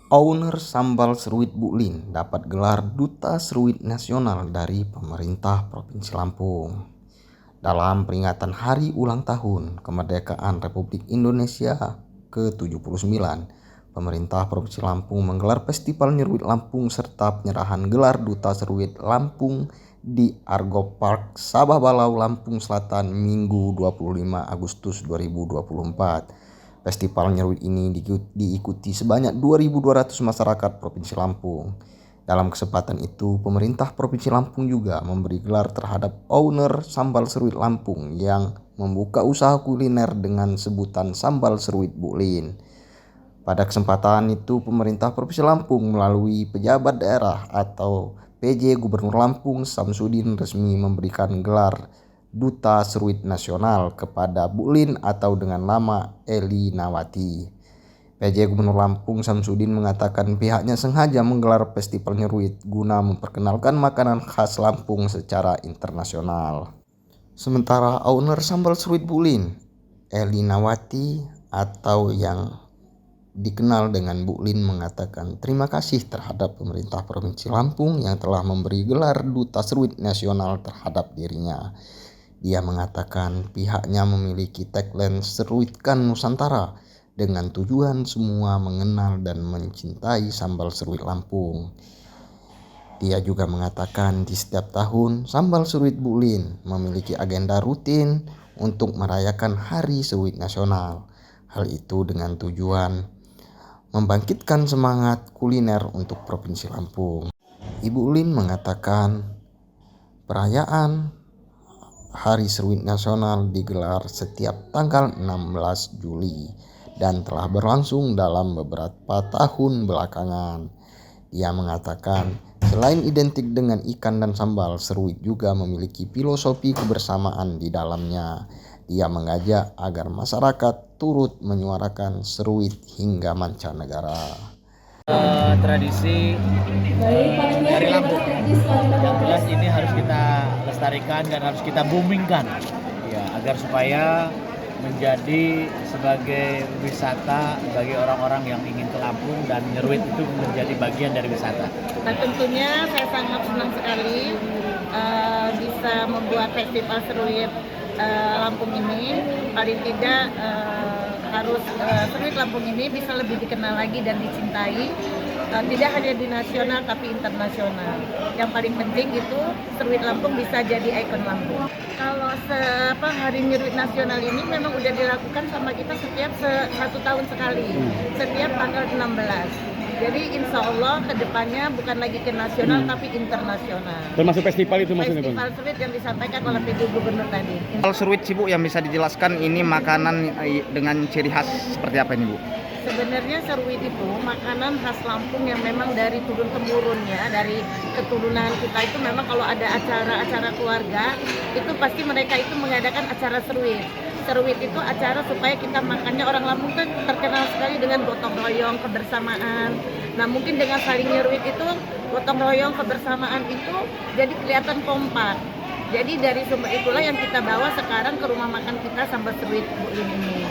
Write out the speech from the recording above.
Owner sambal seruit Bu Lin dapat gelar Duta Seruit Nasional dari pemerintah Provinsi Lampung. Dalam peringatan Hari Ulang Tahun Kemerdekaan Republik Indonesia ke-79, pemerintah Provinsi Lampung menggelar Festival Nyeruit Lampung serta penyerahan gelar Duta Seruit Lampung di Argo Park, Sabah Balau, Lampung Selatan, Minggu 25 Agustus 2024. Festival Nyeruit ini diikuti sebanyak 2.200 masyarakat Provinsi Lampung. Dalam kesempatan itu, pemerintah Provinsi Lampung juga memberi gelar terhadap owner Sambal Seruit Lampung yang membuka usaha kuliner dengan sebutan Sambal Seruit Bu Lin. Pada kesempatan itu, pemerintah Provinsi Lampung melalui pejabat daerah atau PJ Gubernur Lampung Samsudin resmi memberikan gelar Duta Seruit Nasional kepada Bu Lin atau dengan nama Eli Nawati. PJ Gubernur Lampung Samsudin mengatakan pihaknya sengaja menggelar festival nyeruit guna memperkenalkan makanan khas Lampung secara internasional. Sementara owner sambal seruit Bu Lin, Eli Nawati atau yang dikenal dengan Bu Lin, mengatakan terima kasih terhadap pemerintah Provinsi Lampung yang telah memberi gelar Duta Seruit Nasional terhadap dirinya. Dia mengatakan pihaknya memiliki tagline Seruitkan Nusantara dengan tujuan semua mengenal dan mencintai sambal seruit Lampung. Dia juga mengatakan di setiap tahun sambal seruit Bu Lin memiliki agenda rutin untuk merayakan Hari Seruit Nasional. Hal itu dengan tujuan membangkitkan semangat kuliner untuk Provinsi Lampung. Ibu Lin mengatakan perayaan Hari Seruit Nasional digelar setiap tanggal 16 Juli dan telah berlangsung dalam beberapa tahun belakangan. Dia mengatakan selain identik dengan ikan dan sambal, seruit juga memiliki filosofi kebersamaan di dalamnya. Dia mengajak agar masyarakat turut menyuarakan seruit hingga mancanegara. Tradisi dari Lampung yang jelas ini harus kita lestarikan dan harus kita boomingkan ya, agar supaya menjadi sebagai wisata bagi orang-orang yang ingin ke Lampung dan nyeruit itu menjadi bagian dari wisata. Nah, tentunya saya sangat senang sekali bisa membuat festival seruit Lampung ini. Paling tidak harus seruit Lampung ini bisa lebih dikenal lagi dan dicintai, tidak hanya di nasional tapi internasional. Yang paling penting itu seruit Lampung bisa jadi ikon Lampung. Kalau Hari Nyeruit Nasional ini memang udah dilakukan sama kita setiap 1 tahun sekali, setiap tanggal 16. Jadi insya Allah kedepannya bukan lagi ke nasional tapi internasional. Termasuk festival itu maksudnya, Bang? Festival seruit yang disampaikan oleh PJ Gubernur tadi. Kalau seruit sih Bu, yang bisa dijelaskan ini makanan dengan ciri khas seperti apa ini Bu? Sebenarnya seruit itu makanan khas Lampung yang memang dari turun-temurunnya, dari keturunan kita itu memang kalau ada acara-acara keluarga, itu pasti mereka itu mengadakan acara seruit. Seruit itu acara supaya kita makannya, orang Lampung kan terkenal sekali dengan gotong royong, kebersamaan. Nah mungkin dengan saling nyeruit itu, gotong royong, kebersamaan itu jadi kelihatan kompak. Jadi dari sumber itulah yang kita bawa sekarang ke rumah makan kita sambal seruit Bu Lin ini.